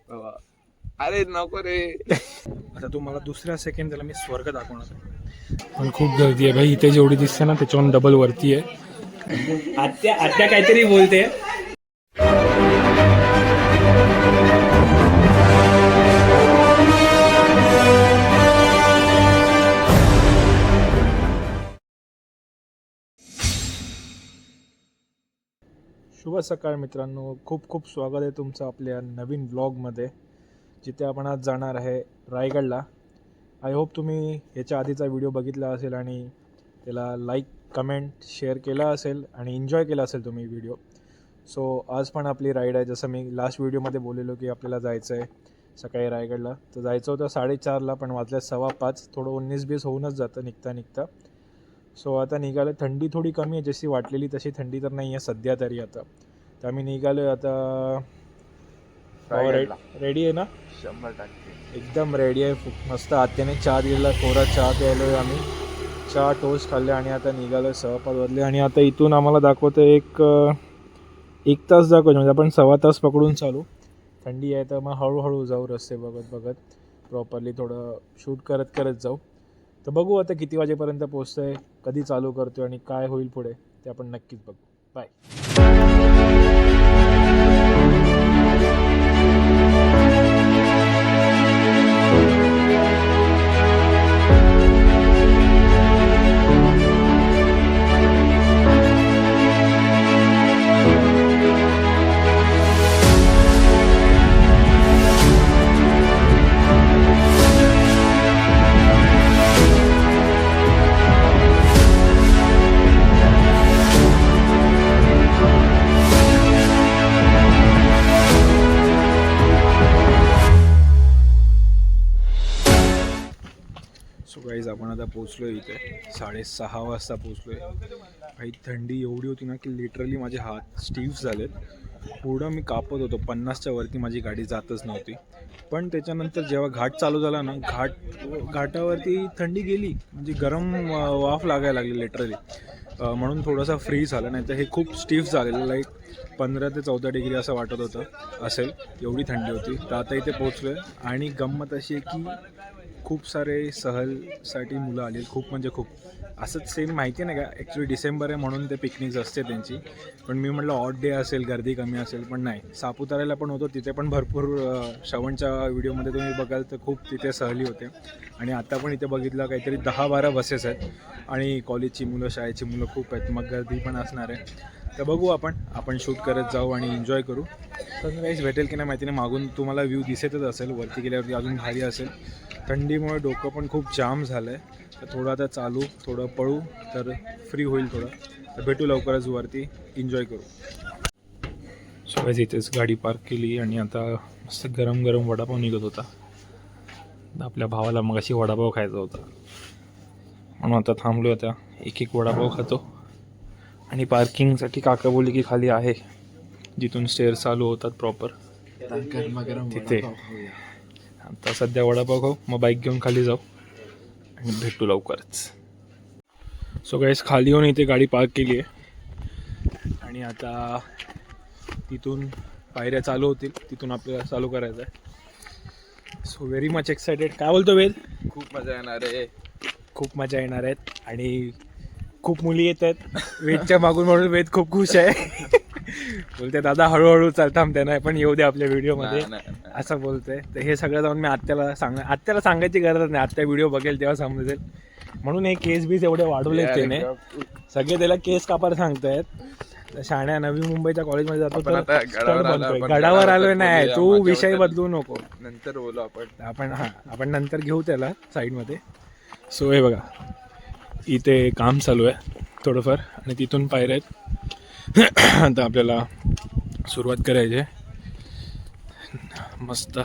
बाबा अरे नको रे. आता तुम्हाला दुसऱ्या सेकंड त्याला मी स्वर्ग दाखवणार आहे. पण खूप गर्दी आहे भाई, इथे जेवढी दिसते ना त्याच्याहून डबल वरती आहे. आत्या आत्या काहीतरी बोलते. शुभ सकाळ मित्रांनो, खूप खूप स्वागत आहे तुमचं आपल्या नवीन व्लॉगमध्ये, जिथे आपण आज जाणार आहे रायगडला. आय होप तुम्ही याच्या आधीचा व्हिडिओ बघितला असेल आणि त्याला लाईक कमेंट शेअर केला असेल आणि एन्जॉय केला असेल तुम्ही व्हिडिओ. सो आज पण आपली राईड आहे. जसं मी लास्ट व्हिडिओमध्ये बोललेलो की आपल्याला जायचं आहे सकाळी रायगडला. तर जायचं होतं 4:30ला, पण वाजल्या 5:15. थोडं 19-20 होऊनच जातं निघता. सो आता निघालं. थंडी थोडी कमी आहे, जशी वाटलेली तशी थंडी तर नाही आहे सध्या तरी. आता तर आम्ही निघालो आता. रेडी आहे ना? 100% एकदम रेडी आहे. मस्त आत्याने चहा दिलेला, कोरा चहा प्यायलो आहे आम्ही. चहा टोस्ट खाल्ले आणि आता निघालो. 6:15 वाजले आणि आता इथून आम्हाला दाखवतं एक तास दाखवतो, म्हणजे आपण 1.25 तास पकडून चालू. थंडी आहे तर मग हळूहळू जाऊ, रस्ते बघत प्रॉपरली थोडं शूट करत जाऊ. तर बघू आता किती वाजेपर्यंत पोचतं आहे, कधी चालू करतो आणि काय होईल पुढे ते आपण नक्कीच बघू. बाय. सो गाईज आपण आता पोचलो आहे इथे. 6:30 वाजता पोचलो आहे. काही थंडी एवढी होती ना की लिटरली माझे हात स्टीव्ह झालेत. पुढं मी कापत होतो. 50च्या वरती माझी गाडी जातच नव्हती. पण त्याच्यानंतर जेव्हा घाट चालू झाला ना, घाटावरती थंडी गेली, म्हणजे गरम वाफ लागायला लागली लिटरली. म्हणून थोडासा फ्री झाला, नाही तर हे खूप स्टीफ झालेलं. लाईक 15 ते 14 डिग्री असं वाटत होतं असेल, एवढी थंडी होती. तर आता इथे पोचलो आहे आणि गंमत अशी आहे की खूप सारे सहलसाठी मुलं आली. खूप म्हणजे खूप. असंच सेम माहिती नाही का, ॲक्च्युली डिसेंबर आहे म्हणून ते पिकनिक्स असते त्यांची. पण मी म्हटलं ऑड डे असेल, गर्दी कमी असेल, पण नाही. सापुताऱ्याला पण होतो, तिथे पण भरपूर. श्रवणच्या व्हिडिओमध्ये तुम्ही बघाल तर खूप तिथे सहली होते. आणि आता पण इथे बघितलं काहीतरी 10-12 बसेस आहेत आणि कॉलेजची मुलं, शाळेची मुलं खूप आहेत. मग गर्दी पण असणार आहे. तर बघू आपण शूट करत जाऊ आणि एन्जॉय करू. सनराईज भेटेल की नाही माहिती नाही. मागून तुम्हाला व्ह्यू दिसतच असेल, वरती गेल्यावरती अजून भारी असेल. थंडीमुळे डोकं पण खूप जाम झालं आहे. तर थोडं आता चालू, थोडं पळू तर फ्री होईल थोडं. तर भेटू लवकरच वरती, एन्जॉय करू. सगळ्याच इथेच गाडी पार्क केली आणि आता मस्त गरम गरम वडापाव निघत होता. आपल्या भावाला मग अशी वडापाव खायचा होता म्हणून आता थांबलो. आता एक वडापाव खातो आणि पार्किंगसाठी काका बोलली की खाली आहे, जिथून स्टेअर्स चालू होतात प्रॉपर तिथे. आता सध्या वडापाव खाऊ, मग बाईक घेऊन खाली जाऊ आणि भेटू लवकरच. सो गाईस खाली येऊन इथे गाडी पार्क केली आहे आणि आता तिथून पायऱ्या चालू होतील, तिथून आपल्याला चालू करायचं आहे. So very much excited. काय बोलतो वेद? खूप मजा येणार आहे. खूप मजा येणार आहेत आणि खूप मुली येत आहेत वेदच्या मागून, म्हणून वेद खूप खुश आहे. बोलते दादा हळूहळू चालता त्यांना पण येऊ दे आपल्या व्हिडिओमध्ये, असं बोलतोय. तर हे सगळं जाऊन मी आत्याला सांगायची गरज नाही. आत्या व्हिडिओ बघेल तेव्हा समजेल. म्हणून हे केस बीस एवढे वाढवलेत त्याने, सगळे त्याला केस कापायला सांगतायत. शाण्या नवी मुंबईच्या कॉलेजमध्ये जातो तर गडावर आलोय. नाही तू विषय बदलू नको, नंतर बोलू आपण नंतर घेऊ त्याला साईडमध्ये. सो हे बघा इथे काम चालू आहे थोडंफार आणि तिथून पायऱ्या आहेत. आता आपल्याला सुरुवात करायची आहे. मस्त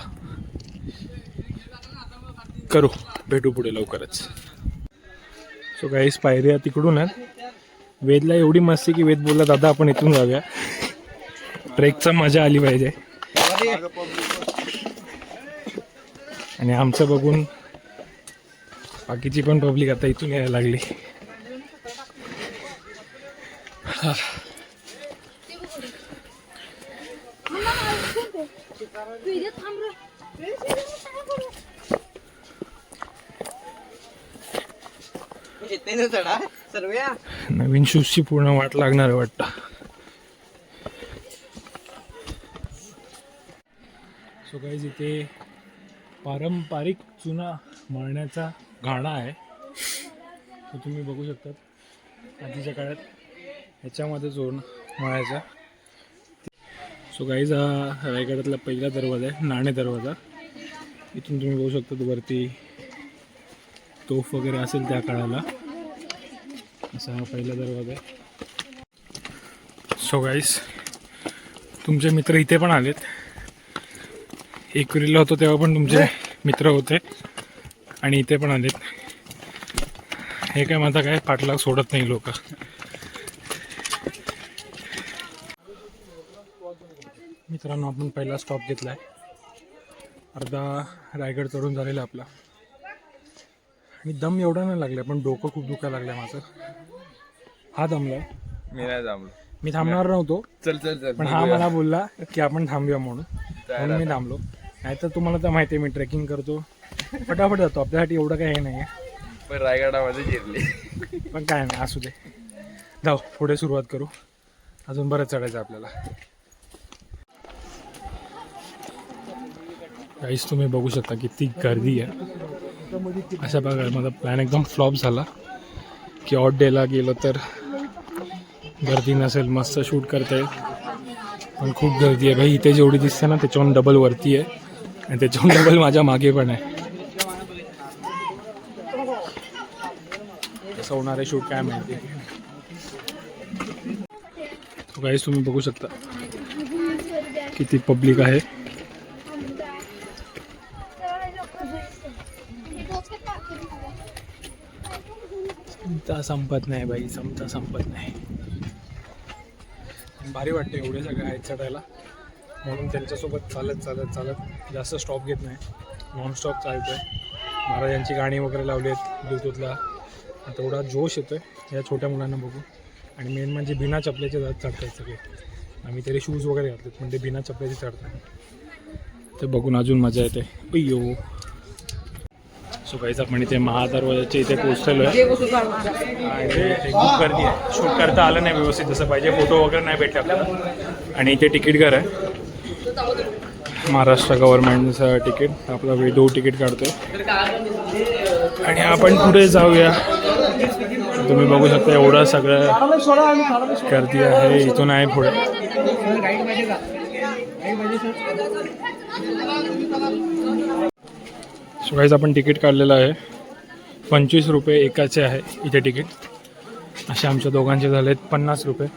करू, भेटू पुढे लवकरच. सो गाईस पायऱ्या तिकडून आहेत. वेदला एवढी मस्ती की वेद बोलला दादा आपण इथून जाऊया, ट्रेकचा मजा आली पाहिजे. आणि आमचं बघून बाकीची पण पब्लिक आता इथून यायला लागली. नवीन शूजची पूर्ण वाट लागणार आहे वाटतं. सो गाईज इथे पारंपरिक चुना मळण्याचा घाणा आहे. तो तुम्ही बघू शकतात आधीच्या काळात ह्याच्यामध्ये चूर्ण मळायचा. सो गाईज हा रायगडातला पहिला दरवाजा आहे, नाणे दरवाजा. इथून तुम्ही बघू शकता वरती तोफ वगैरे असेल त्या काळाला. असा हा पहिला दरवाजा आहे. सो गाईज तुमचे मित्र इथे पण आलेत. एकविरीला होतो तेव्हा पण तुमचे मित्र होते आणि इथे पण आलेत. हे काय माझा काय पाठलाग सोडत नाही लोक. मित्रांनो आपण पहिला स्टॉप घेतला आहे. अर्धा रायगड चढून झालेला आपला आणि दम एवढा नाही लागला पण डोकं खूप दुखायला लागलं माझं. हा दमलाय. मी नाही जमलो. मी थांबणार नव्हतो चल चल चल. पण हा मला बोलला की आपण थांबूया म्हणून मी थांबलो. नाही तर तुम्हाला तर माहिती आहे मी ट्रेकिंग करतो फटाफट जातो. आपल्यासाठी एवढं काही हे नाही आहे पण रायगडामध्ये जिरली. पण काय नाही असू दे. जाऊ पुढे सुरुवात करू. अजून बरंच चढायचं आपल्याला. काहीच तुम्ही बघू शकता किती गर्दी आहे. अशा प्रकारे माझा प्लॅन एकदम फ्लॉप झाला की ऑड डेला गेलो तर गर्दी नसेल, मस्त शूट करता येईल. पण खूप गर्दी आहे भाई. इथे जेवढी दिसते ना त्याच्याहून डबल वरती आहे आणि त्याच्याहून डबल माझ्या मागे पण आहे. कसं होणार आहे शूट काय माहिती. काहीच तुम्ही बघू शकता किती पब्लिक आहे. समता संपत नाही बाई, समता संपत नाही. भारी वाटते एवढे सगळे आहेत चढायला म्हणून त्यांच्यासोबत चालत चालत चालत जास्त स्टॉप घेत नाही. नॉनस्टॉप चालतो आहे. महाराजांची गाणी वगैरे लावली आहेत ब्लूटूथला. तेवढा जोश येतो आहे या छोट्या मुलांना बघून. आणि मेन म्हणजे बिना चपल्याचे जात चढत आहेत सगळे. आम्ही तरी शूज वगैरे घातलेत पण ते बिना चपल्याचे चढतात. ते बघून अजून मजा येते. अय्यो. सो काहीच आपण इथे महादरवाजाच्या इथे पोहोचलेलो आहे आणि इथे खूप गर्दी आहे. शूट करता आलं नाही व्यवस्थित जसं पाहिजे. फोटो वगैरे नाही भेटले आपल्याला. आणि इथे तिकीट घर आहे. महाराष्ट्र गव्हर्नमेंटचं तिकीट. आपला वेदो तिकीट काढतोय आणि आपण पुढे जाऊया. तुम्ही बघू शकता एवढं सगळं गर्दी आहे. इथून आहे पुढे. सो गाईज आपण तिकीट काढलेलं आहे. 25 रुपये एकाचे आहे इथे तिकीट. असे आमच्या दोघांचे झालेत 50 रुपये.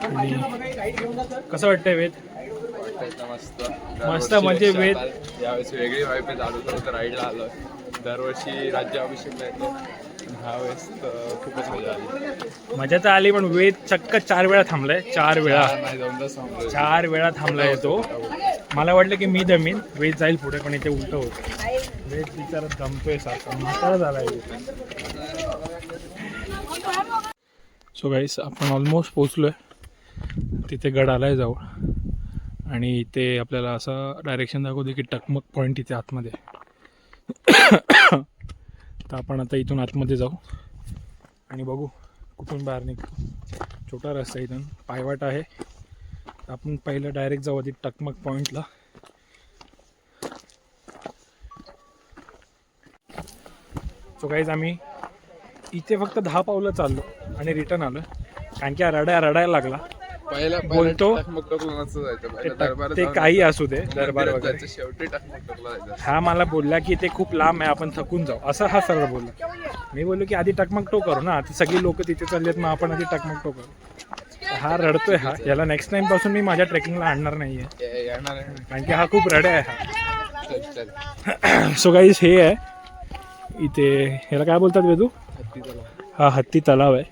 आणि कसं वाटतंय वेद? मस्त मस्त म्हणजे वेद यावेळेस वेगळी वाईफ आहे. चालू करत राईडला आलो. दरवर्षी राज्याभिषेकला येतो. ह्या वेळेस खूपच मजा आली. मजा तर आली पण वेद चक्क 4 वेळा थांबलाय. 4 वेळा नाही दोनदा सांगतो. 4 वेळा थांबलाय तो. मला वाटलं की मी दमीन वेद जाईल पुढे पण इथे उलट होतं. वेद बिचारा दमतोय सारखा म्हातारा झालाय. सो गाईस आपण ऑलमोस्ट पोचलोय. तिथे गड आलाय जाऊ आणि इथे आपल्याला असं डायरेक्शन दाखवते की टकमक पॉईंट इथे आतमध्ये. तर आपण आता इथून आतमध्ये जाऊ आणि बघू कुठून बाहेर निघतो. छोटा रस्ता इथून पायवाट आहे. आपण पहिलं डायरेक्ट जाऊ आधी टकमक पॉईंटला. सो गाईज आम्ही इथे फक्त 10 पावलं चाललो आणि रिटर्न आलो कारण की रडायला लागला. बोलतो ते काही असू दे दरबार वगैरे. शेवटी जायचं. हा मला बोलला की ते खूप लांब आहे आपण थकून जाऊ असं हा सरळ बोलला. मी बोललो की आधी टकमक टो करू ना. आता सगळी लोक तिथे चाललेत मग आपण आधी टकमक टो करू. हा रडतोय. हा याला नेक्स्ट टाइम पासून मी माझ्या ट्रेकिंगला आणणार नाहीये कारण की हा खूप रडे आहे हा. सो गाईज हे आहे इथे. ह्याला काय बोलतात वेदू? हा हत्ती तलाव आहे.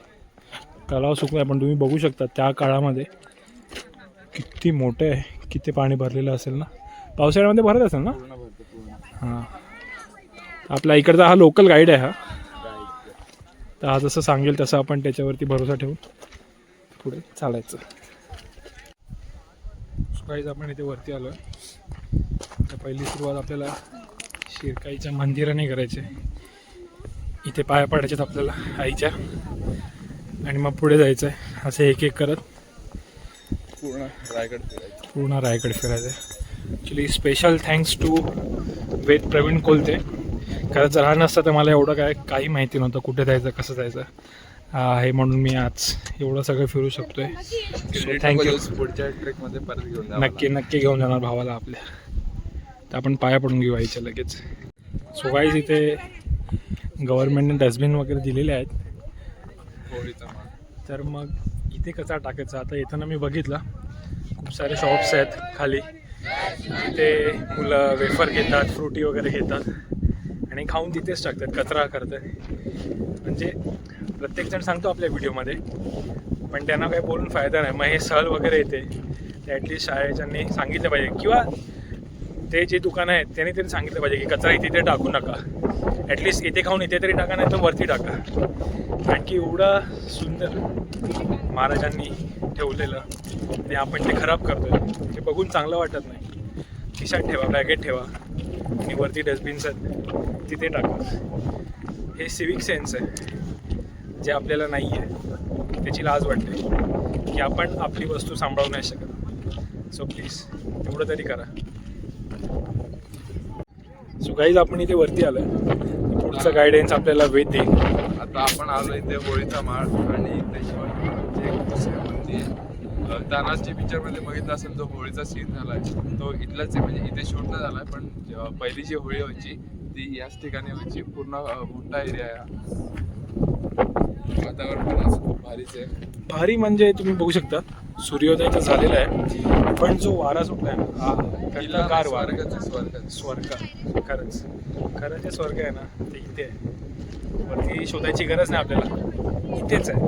तलाव सुकलाय पण तुम्ही बघू शकता त्या काळामध्ये किती मोठे आहे. किती पाणी भरलेलं असेल ना. पावसाळ्यामध्ये भरत असेल ना. हां आपला इकडचा हा लोकल गाईड आहे हा. तर हा जसं सांगेल तसं आपण त्याच्यावरती भरोसा ठेवून पुढे चालायचं. गाईज आपण इथे वरती आलो तर पहिली सुरुवात आपल्याला शिरकाईच्या मंदिराने करायची आहे. इथे पाया पडायच्यात आपल्याला आईच्या आणि मग पुढे जायचं आहे. असे एक एक करत पूर्ण रायगड फिरायचं. पूर्ण रायगड फिरायचं आहे. ॲक्च्युली स्पेशल थँक्स टू वेद प्रवीण कोलते. कारण जर हा नसता तर मला एवढं काही माहिती नव्हतं कुठे जायचं कसं जायचं आहे म्हणून मी आज एवढं सगळं फिरू शकतोय. So thank you. पुढच्या ट्रेकमध्ये परत घेऊन जा. नक्की घेऊन जाणार भावाला आपल्या. तर आपण पाया पडून घेऊ आईच्या लगेच. सो गाईज इथे गव्हर्नमेंटने डस्टबिन वगैरे दिलेले आहेत. होळीचा मान. तर मग इथे कचरा टाकायचा. आता येताना मी बघितलं खूप सारे शॉप्स आहेत खाली. तिथे मुलं वेफर घेतात, फ्रुटी वगैरे घेतात आणि खाऊन तिथेच टाकतात, कचरा करतात. म्हणजे प्रत्येकजण सांगतो आपल्या व्हिडिओमध्ये, पण त्यांना काही बोलून फायदा नाही. मग हे सहल वगैरे येते ते ॲटलिस्ट शाळेच्यांनी सांगितलं पाहिजे किंवा ते जे दुकानं आहेत त्यांनी तरी सांगितलं पाहिजे की कचरा इथे टाकू नका. ॲटलिस्ट इथे खाऊन इथे तरी टाका, नाही तर वरती टाका. आणखी एवढं सुंदर महाराजांनी ठेवलेलं आणि आपण ते खराब करतोय ते बघून चांगलं वाटत नाही. खिशात ठेवा, बॅगेत ठेवा आणि वरती डस्टबिनचं तिथे टाका. हे सिविक सेन्स आहे जे आपल्याला नाही आहे. त्याची लाज वाटते की आपण आपली वस्तू सांभाळू नाही शकत. सो प्लीज एवढं तरी करा. सो गाईज आपण इथे वरती आलो आहे. पुढचं गायडन्स आपल्याला वेद देईल. आता आपण आलो इथे होळीचा माळ आणि इथे शिवाजी एक दुसरं मंदिर आहे. तानाजी पिक्चरमध्ये बघितलं असेल जो होळीचा सीन झाला आहे तो इथलाच आहे. म्हणजे इथे शूट नाही झाला आहे पण पहिली जी होळी व्हायची ती याच ठिकाणी व्हायची. पूर्ण मोठा एरिया आहे. वातावरण पण असं खूप भारीच आहे. भारी म्हणजे तुम्ही बघू शकता सूर्योदय तर झालेला आहे पण जो वारा सुटला आहे ना हा गार वारा. स्वर्ग खरंच जे स्वर्ग आहे ना ते इथे आहे. वरती शोधायची गरज नाही आपल्याला, इथेच आहे.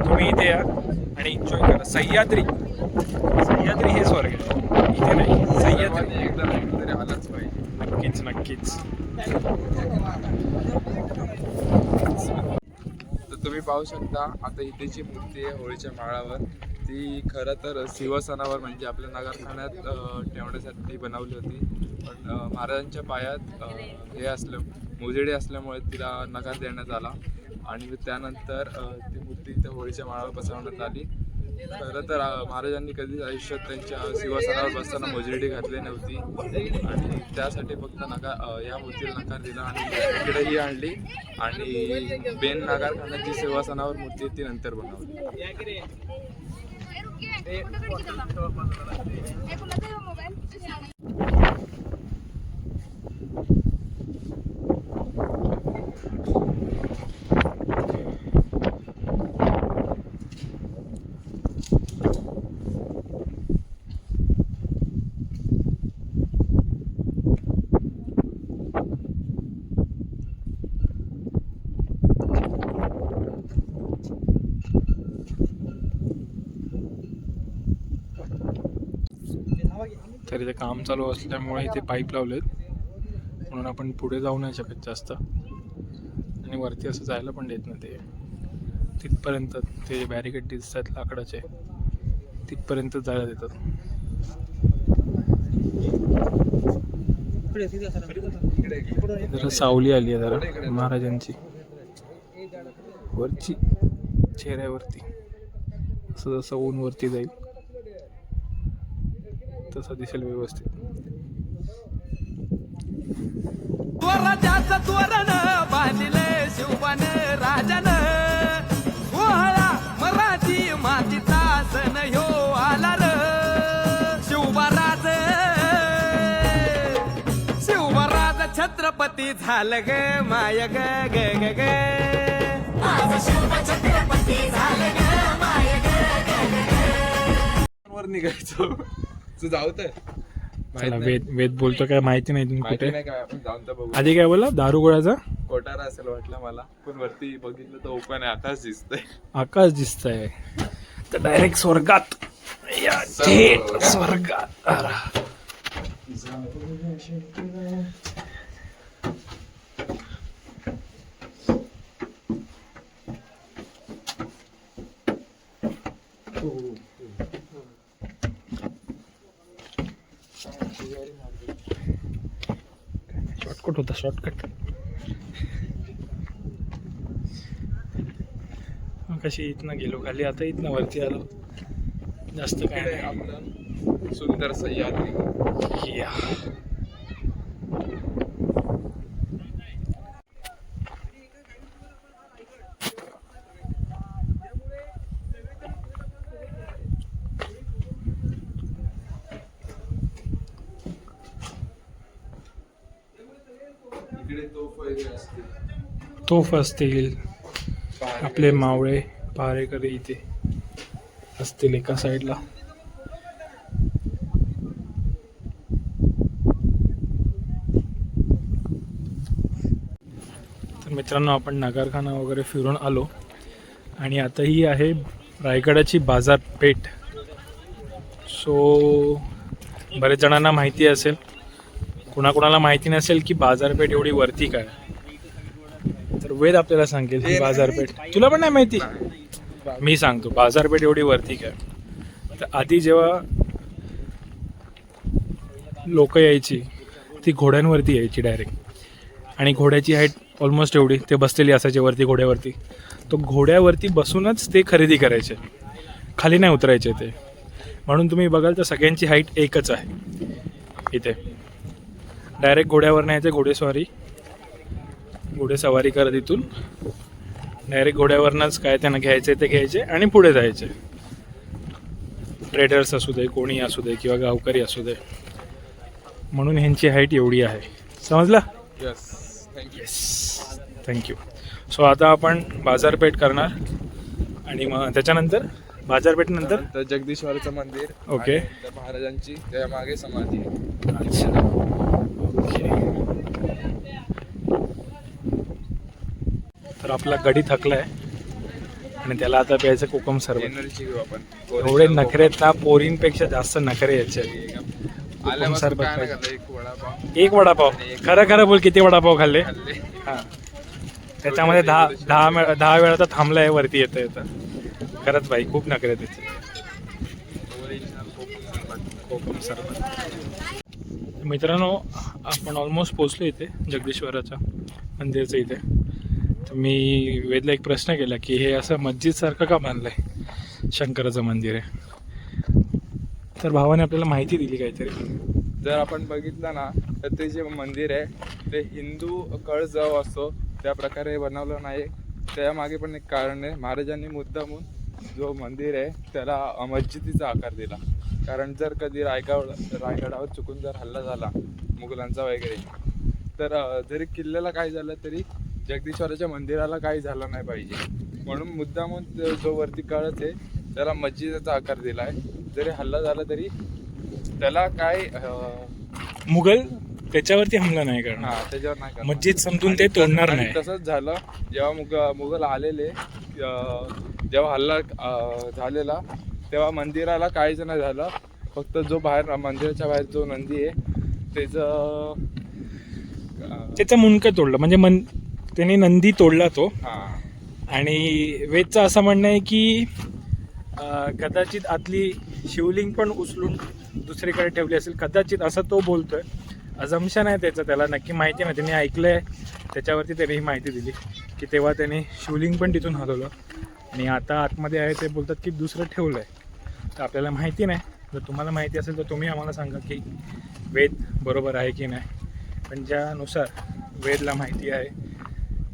तुम्ही इथे या आणि एन्जॉय करा. सह्याद्री हे स्वर्ग आहे, इथे नाही. सह्याद्री एकदा नाही तरी आलाच पाहिजे. नक्कीच. तर तुम्ही पाहू शकता आता इथे जी मूर्ती आहे होळीच्या माळावर ती खरं तर शिवसनावर म्हणजे आपल्या नगरखान्यात ठेवण्यासाठी बनवली होती. पण महाराजांच्या पायात हे मोजेडे असल्यामुळे तिला नकार देण्यात आला आणि त्यानंतर ती मूर्ती इथे होळीच्या माळावर बसवण्यात आली. खरं तर महाराजांनी कधीच आयुष्यात त्यांच्या शिवसनावर बसताना मोजेडी घातली नव्हती आणि त्यासाठी फक्त या मूर्तीला नकार दिला आणि इकडेही आणली आणि बेन नगरखान्याची शिवसनावर मूर्ती ती नंतर बनवली. तर इथे काम चालू असल्यामुळे इथे पाईप लावलेत म्हणून आपण पुढे जाऊ नाही शकत जास्त आणि वरती असं जायला पण देत नाही. ते तिथपर्यंत ते बॅरिकेड दिसतात लाकडाचे तिथपर्यंत जायला देतात. जरा सावली आली आहे जरा महाराजांची वरची चेहऱ्यावरती. असं जसं ऊन वरती जाईल तसं दिसेल व्यवस्थित. स्वराज्याचं तोरण बांधिले शिवबान राजान. ओहळा मराठी मातीचा सण ह्यो आला र. शिवबाराज छत्रपती झालं ग माय ग ग ग ग. वर निघायचं तू जाऊ तर चला वेद बोलतो काय माहिती नाही तुम्ही कुठे. नाही काय आपण जाऊन तर बघू. आधी काय बोला दारू गोळ्याचा कोटारा असेल वाटलं मला पण वरती बघितलं तर ओपन आहे. आताच दिसतंय आकाश दिसतंय तर डायरेक्ट स्वर्गात. थेट स्वर्गात. शॉर्टकट होता शॉर्टकट. कशी इथनं गेलो खाली, आता इथनं वरती आलो. जास्त काय इकडे नाही. आपलं सुंदर सह्याद्री. या. इकडे तोफ वगैरे असते. तोफ असतील, आपले मावळे पहारेकरी इथे असतील एका साईडला. तर मित्रांनो, आपण नगरखाना वगैरे फिरून आलो आणि आता ही आहे रायगडाची बाजारपेठ. सो बरेच जणांना माहिती असेल, कुणाकुणाला माहिती नसेल की बाजारपेठ एवढी वरती काय. तर वेद आपल्याला सांगेल ही बाजारपेठ. तुला पण नाही माहिती? मी सांगतो बाजारपेठ एवढी वरती काय. तर आधी जेव्हा लोक यायची ती घोड्यांवरती यायची डायरेक्ट, आणि घोड्याची हाईट ऑलमोस्ट एवढी, ते बसलेली असायचे वरती घोड्यावरती. तो घोड्यावरती बसूनच ते खरेदी करायचे, खाली नाही उतरायचे ते. म्हणून तुम्ही बघाल तर सगळ्यांची हाईट एकच आहे इथे. डायरेक्ट घोड्यावर न्यायचे, घोडेसवारी करत इथून डायरेक्ट घोड्यावरनंच काय त्यांना घ्यायचे ते घ्यायचे आणि पुढे जायचे. ट्रेडर्स असू दे, कोणी असू दे किंवा गावकरी असू दे. म्हणून ह्यांची हाईट एवढी आहे. समजला? Yes, thank you. Yes, thank you. So आता आपण बाजारपेठ करणार आणि मग त्याच्यानंतर बाजारपेठनंतर तर जगदीश्वराचं मंदिर. ओके. आणि त्या महाराजांची त्या मागे समाधी आहे. अच्छा, ओके. तर आपला गडी थकला आहे आणि त्याला आता प्यायचं कोकम सरबत. एनर्जी घेऊ आपण. एवढे नखरे आहेत ना, पोरींपेक्षा जास्त नखरे यायचे. आल्यापासून सरबत काय नाही पाहिजे. खाल्लं, एक वडापाव एक वडापाव. खरं खरं बोल, किती वडापाव खाल्ले? खाल्ले. हां, त्याच्यामध्ये दहा वेळा तर थांबला आहे वरती येतं येतं. खरंच बाई, खूप नखरे त्याचे. ओरिजिनल कोकम सरबत. मित्रांनो, आपण ऑलमोस्ट पोचलो इथे जगदीश्वराच्या मंदिरचं इथे. तर मी वेदला एक प्रश्न केला की हे असं मस्जिदसारखं का बांधलं आहे, शंकराचं मंदिर आहे. तर भावाने आपल्याला माहिती दिली काहीतरी. जर आपण बघितलं ना तर ते जे मंदिर आहे ते हिंदू कळ जो असतो त्या प्रकारे बनवलं नाही. त्यामागे पण एक कारण आहे. महाराजांनी मुद्दामून जो मंदिर आहे त्याला मस्जिदीचा आकार दिला. कारण जर कधी रायगडावर चुकून जर हल्ला झाला मुघलांचा वगैरे, तर जरी किल्ल्याला काय झालं तरी जगदीश्वराच्या मंदिराला काही झालं नाही पाहिजे. म्हणून मुद्दामून जो वरती कळच आहे त्याला मस्जिदीचा आकार दिला आहे. जरी हल्ला झाला तरी त्याला काय मुघल त्याच्यावरती हमला नाही करणार, हा त्याच्यावर नाही करणार. मस्जिद समजून ते तोडणार आणि नाही. तसंच झालं जेव्हा मुघल आलेले, जेव्हा हल्ला झालेला तेव्हा मंदिराला काहीच नाही झालं. फक्त जो बाहेर मंदिराच्या बाहेर जो नंदी आहे त्याचं मुंडकं तोडलं, म्हणजे त्याने नंदी तोडला तो. हां. आणि वेदचं असं म्हणणं आहे की कदाचित आतली शिवलिंग पण उचलून दुसरीकडे ठेवली असेल, कदाचित, असं तो बोलतोय. अजम्पशन आहे त्याचं, त्याला नक्की माहिती नाही. त्याने ऐकलंय, त्याच्यावरती त्याने ही माहिती दिली की तेव्हा त्याने शिवलिंग पण तिथून हलवलं आणि आता आतमध्ये आहे ते बोलतात की दुसरं ठेवलं आहे. तर आपल्याला माहिती नाही. जर तुम्हाला माहिती असेल तर तुम्ही आम्हाला सांगा की वेद बरोबर आहे की नाही. पण ज्यानुसार वेदला माहिती आहे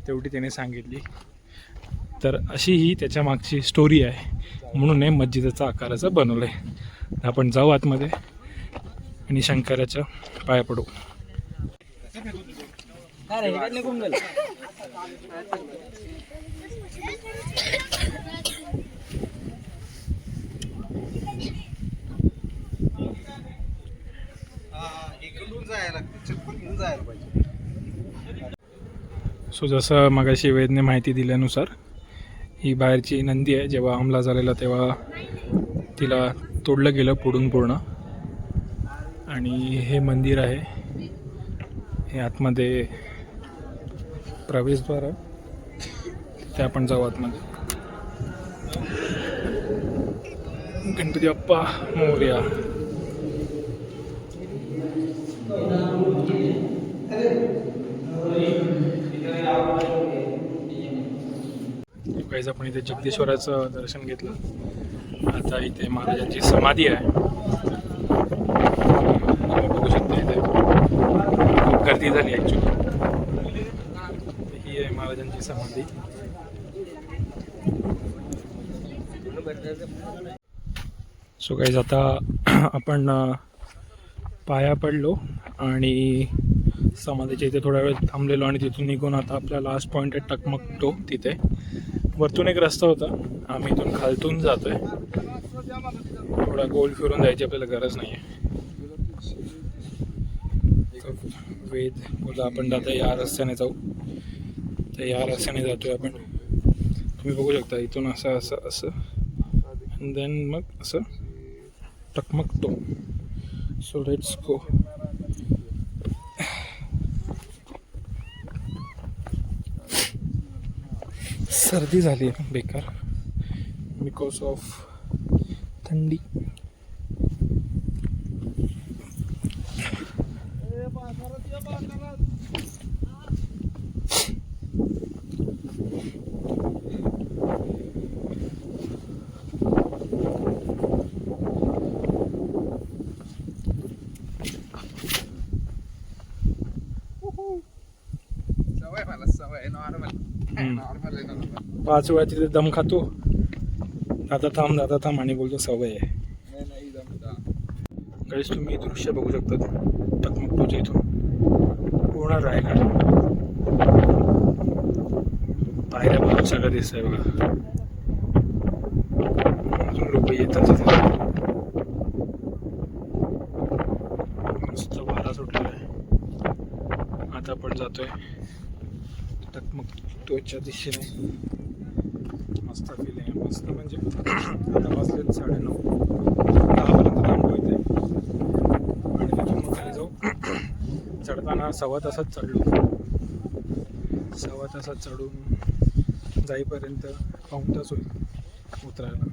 तेवढी त्याने सांगितली. तर अशी ही त्याच्या मागची स्टोरी आहे. म्हणून हे मस्जिदचा आकाराचं बनवलं आहे. आपण जाऊ आतमध्ये आणि शंकराच्या पाया पडू. सो जसं मगाशी वेदने माहिती दिल्यानुसार ही बाहेरची नंदी आहे. जेव्हा हमला झालेला तेव्हा तिला तोडलं गेलं पुढून पूर्ण. आणि हे मंदिर आहे, हे आतमध्ये प्रवेशद्वार आहे, ते आपण जाऊ आतमध्ये. गणपती बाप्पा मोरया. काहीच आपण इथे जगदीश्वराचं दर्शन घेतलं. आता इथे महाराजांची समाधी आहे, तुम्ही बघू शकता. इथे खूप गर्दी झाली ॲक्च्युली. ही आहे महाराजांची समाधी. सो गाईज आता आपण पाया पडलो आणि समाधीच्या इथे थोडा वेळ थांबलेलो आणि तिथून निघून आता आपला लास्ट पॉईंट आहे टकमकटो. तिथे वरतून एक रस्ता होता, आम्ही इथून खालतून जातोय. थोडा गोल फिरून जायची आपल्याला गरज नाही आहे. वेद बोला आपण आता या रस्त्याने जाऊ, तर या रस्त्याने जातोय आपण. तुम्ही बघू शकता इथून असं असं असं अँड देन मग असं टकमकटो. So let's go. सर्दी झाली आहे बेकार बिकॉज ऑफ थंडी. सवय नॉर्मल 5 वेळा तिथे दम खातो. दादा थांब आणि बोलतो सवय आहे. गाईस तुम्ही दृश्य बघू शकता टकमकटोच्या इथून पूर्ण रायगड पाहिल्याबरोबर सगळं दिसतंय बघा. अजून लोक येतात तिथे. मस्त वारा सुटलेला आहे. आता आपण जातोय टकमकटोच्या दिशेने. मस्त फील आहे, मस्त म्हणजे आता वाजले 9:30 10पर्यंत थांबलो इथे आणि तिथून मग खाली जाऊ. चढताना 1.25 तासात चढलो. 1.25 तासात चढून जाईपर्यंत 1 तास होईल उतरायला.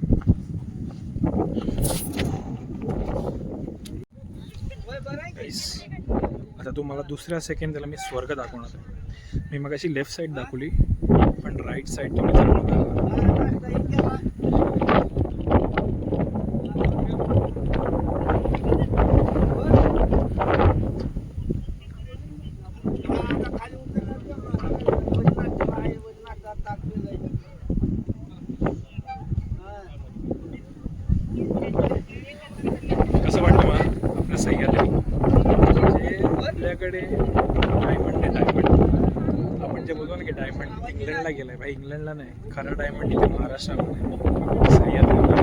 आता तुम्हाला दुसऱ्या सेकंड त्याला मी स्वर्ग दाखवणार आहे. मी मग अशी लेफ्ट साईड दाखवली पण राईट साईड तुम्ही जर बघा कसं वाटतं मला आपल्या सह्याद्री. म्हणजे आपल्याकडे डायमंड आहे, डायमंड आपण जे बोलतो ना की डायमंड इंग्लंडला गेलाय भाई. इंग्लंडला नाही, खरं डायमंड इथे महाराष्ट्रामध्ये सह्याद्रीला.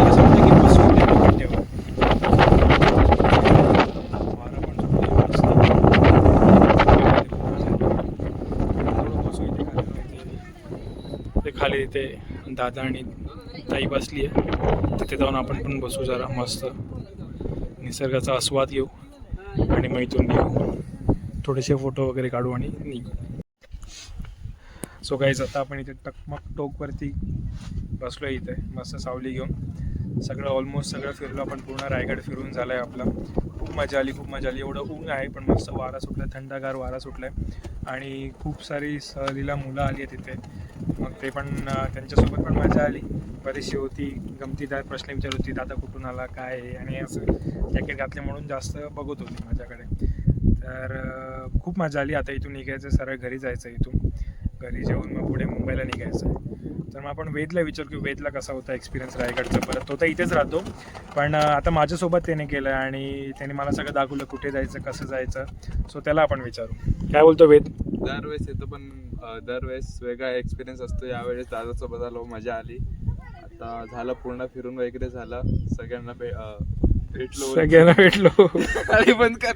असं वाटतं की बसू दे कट्ट्यावर. वारा पण बसू इथे खाली. तिथे दादा आणि ताई बसली आहे, तिथे जाऊन आपण पण बसू जरा मस्त निसर्गाचा आस्वाद घेऊ आणि मग इथून निघू. थोडेसे फोटो वगैरे काढू आणि निघू. सो गाईज आता आपण इथे टकमकटोवरती बसलो आहे. इथे मस्त सावली घेऊन सगळं ऑलमोस्ट सगळं फिरलो आपण. पूर्ण रायगड फिरून झाला आहे आपला. खूप मजा आली, खूप मजा आली. एवढं ऊन आहे पण मस्त वारा सुटला, थंडगार वारा सुटला आहे आणि खूप सारी सहलीला मुलं आली आहे तिथे. मग ते पण त्यांच्यासोबत पण मजा आली. बरीचशी होती, गमतीदार प्रश्न विचारत होती, दादा कुठून आला काय आहे, आणि असं जॅकेट घातले म्हणून जास्त बघत होती माझ्याकडे. तर खूप मजा आली. आता इथून निघायचं, सरळ घरी जायचं. इथून घरी जेवून मग पुढे मुंबईला निघायचं आहे. तर मग आपण वेदला विचारू की वेदला कसा होता एक्सपिरियन्स रायगडचा. परत तो तर इथेच राहतो पण आता माझ्यासोबत त्याने केलं आणि त्याने मला सगळं दाखवलं कुठे जायचं, कसं जायचं. सो त्याला आपण विचारू. काय बोलतो वेद? दरवेळेस येतो पण दरवेळेस वेगळा एक्सपिरियन्स असतो. यावेळेस दादासोबत आलो, मजा आली. आता झालं पूर्ण फिरून वगैरे झालं. सगळ्यांना भेटलो आणि बंद कर.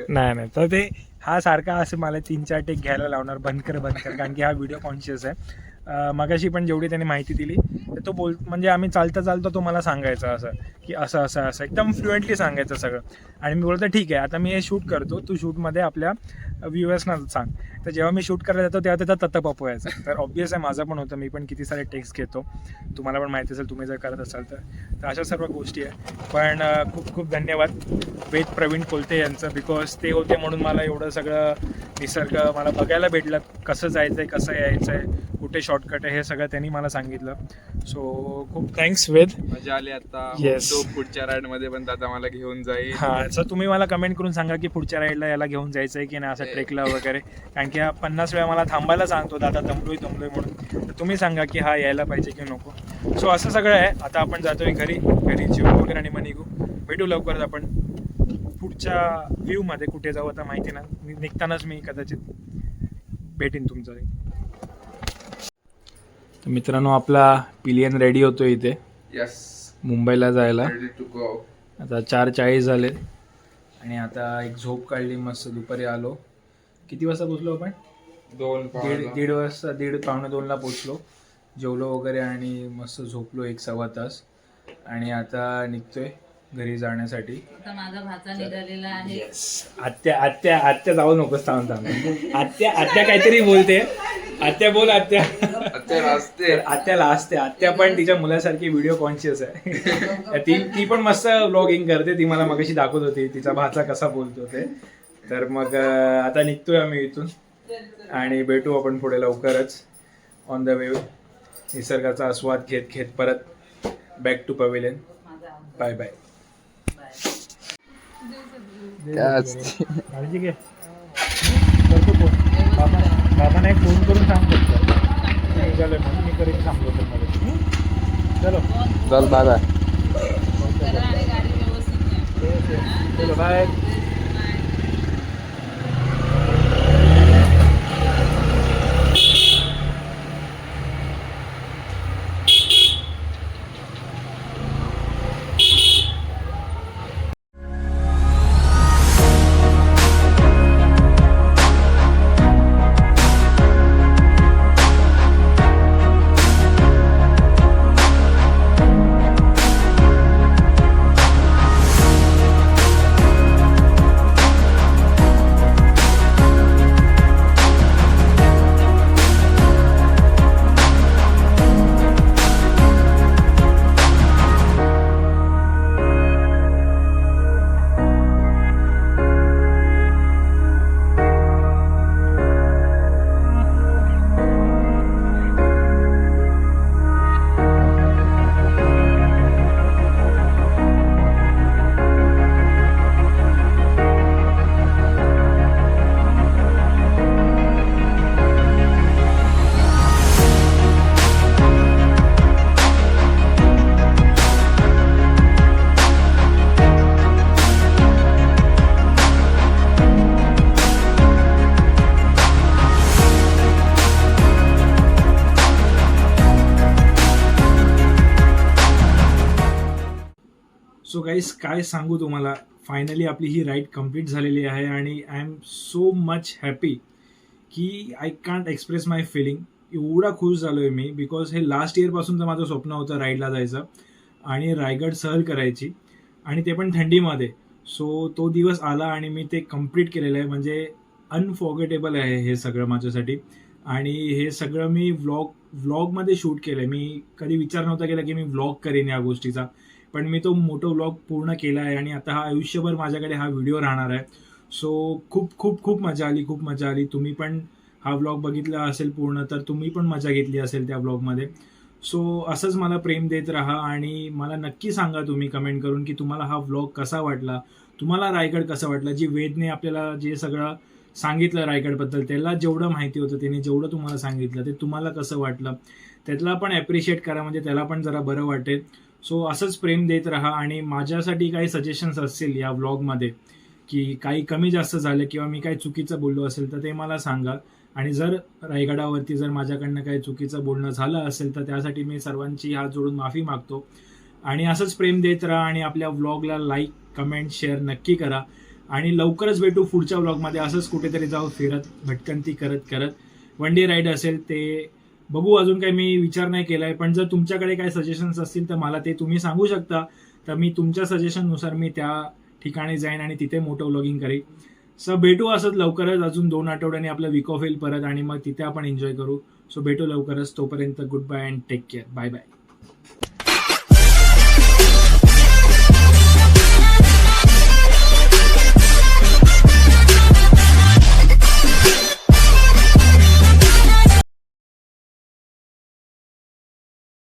नाही तर ते हा सारखा असं मला 3-4 टेक घ्यायला लावणार, बंद कर कारण की हा व्हिडिओ कॉन्शियस आहे. मगाशी पण जेवढी त्याने माहिती दिली तर तो म्हणजे आम्ही चालता तो मला सांगायचं असं की असं एकदम फ्लुएंटली सांगायचं सगळं. आणि मी बोलतो ठीक आहे आता मी हे शूट करतो, तू शूटमध्ये आपल्या व्ह्युअर्सना सांग. तर जेव्हा मी शूट करायला जातो तेव्हा त्याचा तत्तपाप व्हायचा. तर ऑब्वियस आहे माझं पण होतं, मी पण किती सारे टेक्स्ट घेतो, तुम्हाला पण माहिती असेल तुम्ही जर करत असाल तर अशा सर्व गोष्टी आहे. पण खूप खूप धन्यवाद वेद प्रवीण कोलते यांचं, बिकॉज ते होते म्हणून मला एवढं सगळं निसर्ग मला बघायला भेटलं. कसं जायचं आहे, कसं यायचं आहे, कुठे शॉर्टकट आहे, हे सगळं त्यांनी मला सांगितलं. सो खूप थँक्स वेद. मजा आली आता. Yes. तो पुढच्या राईड मध्ये पण दादा मला घेऊन जाईल. हां, सर तुम्ही मला कमेंट करून सांगा की पुढच्या राईडला याला घेऊन जायचं आहे की नाही, असं ट्रेकला वगैरे. कारण की हा 50 वेळा मला थांबायला सांगतो, दादा दमलोय म्हणून. तर तुम्ही सांगा की हा यायला पाहिजे की नको. सो असं सगळं आहे. आता आपण जातोय घरी जेवण वगैरे आणि मग निघू. भेटू लवकरच आपण पुढच्या व्ह्यूमध्ये. कुठे जाऊ आता माहिती नाही, निघतानाच मी कदाचित भेटीन तुमचं. तर मित्रांनो, आपला पिलियन रेडी होतो इथे यस, मुंबईला जायला. Ready to go. आता 4:40 झाले आणि आता एक झोप काढली मस्त. दुपारी आलो. किती वाजता पोचलो आपण? 1:30 वाजता, 1:30-1:45ला पोचलो. जेवलो वगैरे आणि मस्त झोपलो 1-1.25 तास. आणि आता निघतोय घरी जाण्यासाठी. आता माझा भाचा निघालेला आहे. आत्या जाऊ नकोस, थांब. आत्या काहीतरी बोलते. आत्या बोल. आत्याला असते. आत्या पण तिच्या मुलासारखी व्हिडिओ कॉन्शियस आहे. ती पण मस्त व्लॉगिंग करते. ती मला मगाशी दाखवत होती तिचा भाचा कसा बोलतो ते. तर मग आता निघतोय आम्ही इथून आणि भेटू आपण पुढे लवकरच ऑन द वे. निसर्गाचा आस्वाद घेत परत back to pavilion. Bye bye. काळजी घे. बाबांना एक फोन करून सांगतो निघालोय म्हणून. मी करीन सांगतो तुम्हाला. चलो चल बाय बाय. करा आणि गाडी व्यवस्थित न्या. चलो बाय. सो गाईस, काय सांगू तुम्हाला, फायनली आपली ही राईड कंप्लीट झालेली आहे आणि I am so much happy की I can't express my feeling. एवढा खुश झालो आहे मी, बिकॉज हे लास्ट इयरपासूनचं माझं स्वप्न होतं राईडला जायचं आणि रायगड सहल करायची, आणि ते पण थंडीमध्ये. सो तो दिवस आला आणि मी ते कंप्लीट केलेलं आहे. म्हणजे अनफॉर्गेटेबल आहे हे सगळं माझ्यासाठी. आणि हे सगळं मी व्लॉगमध्ये शूट केलं आहे. मी कधी विचार नव्हता केला की मी व्लॉग करेन या गोष्टीचा, पण मी तो मोठा व्लॉग पूर्ण केला आहे आणि आता हा आयुष्यभर माझ्याकडे हा व्हिडिओ राहणार आहे. सो खूप खूप खूप मजा आली. तुम्ही पण हा व्लॉग बघितला असेल पूर्ण, तर तुम्ही पण मजा घेतली असेल त्या व्लॉगमध्ये. सो असंच मला प्रेम देत राहा आणि मला नक्की सांगा तुम्ही कमेंट करून की तुम्हाला हा व्लॉग कसा वाटला, तुम्हाला रायगड कसा वाटला. जी वेदने आपल्याला जे सगळं सांगितलं रायगडबद्दल, त्याला जेवढं माहिती होतं, त्याने जेवढं तुम्हाला सांगितलं, ते तुम्हाला कसं वाटलं त्यातला पण ॲप्रिशिएट करा, म्हणजे त्याला पण जरा बरं वाटेल. सो असंच प्रेम देत राहा. आणि माझ्यासाठी काही सजेशन्स असतील या व्लॉगमध्ये की काही कमी जास्त झालं किंवा मी काही चुकीचं बोललो असेल तर ते मला सांगा. आणि जर रायगडावरती जर माझ्याकडनं काही चुकीचं बोलणं झालं असेल तर त्यासाठी मी सर्वांची हात जोडून माफी मागतो. आणि असंच प्रेम देत राहा आणि आपल्या व्लॉगला लाईक, कमेंट, शेअर नक्की करा. आणि लवकरच भेटू पुढच्या व्लॉगमध्ये. असंच कुठेतरी जाऊ फिरत भटकंती करत. वन डे राईड असेल ते बघू. अजून काही मी विचार नाही केला आहे, पण जर तुमच्याकडे काही सजेशन्स असतील तर मला ते तुम्ही सांगू शकता. तर मी तुमच्या सजेशननुसार मी त्या ठिकाणी जाईन आणि तिथे मोठं व्लॉगिंग करेन. सो भेटू असंच लवकरच. अजून 2 आठवड्याने आपलं वीक ऑफ येईल परत आणि मग तिथे आपण एन्जॉय करू. सो भेटू लवकरच. तोपर्यंत goodbye and take care. Bye bye.